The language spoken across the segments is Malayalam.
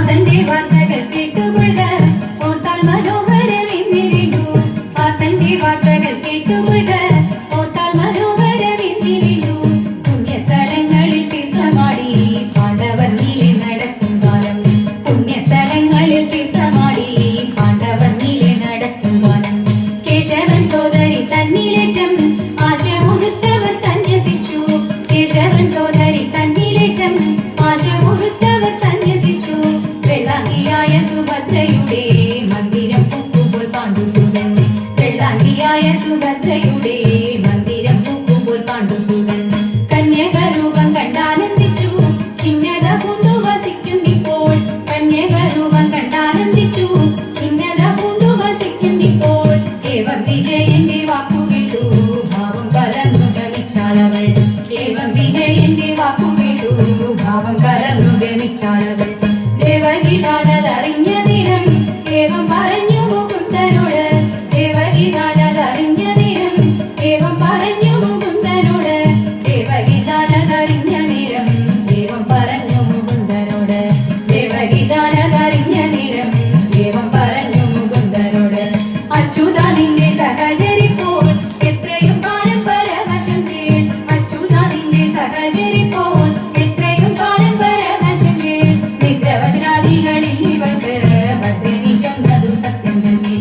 തന്റെ വാർത്തകൾ കേട്ടുകൊള്ളുക ഓർത്താൽ മനോഹരമെന്നിരിടൂ തന്റെ വാർത്തകൾ കേട്ടുകൊള്ളുക ഓർത്താൽ മനോഹരമെന്നിരിടൂ പുണ്യസ്ഥലങ്ങളിൽ തീർത്ഥമാടി പാണ്ഡവർ നീളെ നടക്കും കാലം പുണ്യസ്ഥലങ്ങളിൽ തീർത്ഥമാടി പാണ്ഡവർ നീളെ നടക്കും കാലം കേശവൻ സോദരി തന്നിലേറ്റം ആശ മുഴുത്തവർ സന്യസിച്ചു കേശവൻ സോദരി തന്നിലേറ്റം ആശ മുഴുത്തവർ സന്യസിച്ചു വെള്ളാങ്കിയായ സുഭദ്രയുടെ മന്ദിരം പൂക്കുമ്പോൾ പാണ്ഡുസൂതൻ വെള്ളാങ്കിയായ സുഭദ്രയുടെ മന്ദിരം പൂക്കുമ്പോൾ പാണ്ഡുസൂതൻ കന്യകരൂപം കണ്ടാനന്ദിച്ചു ഭിന്നത കൊണ്ടു വസിക്കുന്നിപ്പോൾ കന്യകരൂപം കണ്ടാനന്ദിച്ചു ഭിന്നത കൊണ്ടു വസിക്കുന്നിപ്പോൾ ഏവം വിജയന്റെ വാക്കുകേട്ടു ഭാവം കലർന്നു ഗമിച്ചാളവൾ ഏവം വിജയന്റെ വാക്കുകേട്ടു ഭാവം കലർന്നു ഗമിച്ചാളവൾ ദേവഗീതാലതറിഞ്ഞ നേരം ഏവം പറഞ്ഞു മുകുന്ദനോട് ദേവഗീതാലതറിഞ്ഞ നേരം ഏവം പറഞ്ഞു മുകുന്ദനോട് ദേവഗീതാലതറിഞ്ഞ നേരം ഏവം പറഞ്ഞു മുകുന്ദനോട് ദേവഗീതാലതറിഞ്ഞ നേരം ഏവം പറഞ്ഞു മുകുന്ദനോട് അച്യുത നിന്റെ സഹചരിപ്പോൾ എത്രയും കാലം പരവശം കേൾ അച്യുത നിന്റെ സഹചരിപ്പോൾ എത്രയും കാലം പരവശം കേൾ നിദ്രവശനാദികളിൽ ഇവർക്ക് ഭദ്രനി ചൊന്നതു സത്യം തന്നെ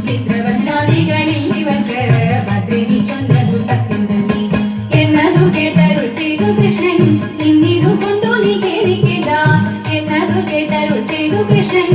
നിദ്രവശനാദികളിൽ ഇവർക്ക് ഭദ്രനി ചൊന്നതു സത്യം തന്നെ എന്നതു കേട്ടരുൾ ചെയ്തു കൃഷ്ണൻ ഇന്നിതു കൊണ്ടു നീ ഖേദിക്കേണ്ട എന്നതു കേട്ടരുൾ ചെയ്തു കൃഷ്ണൻ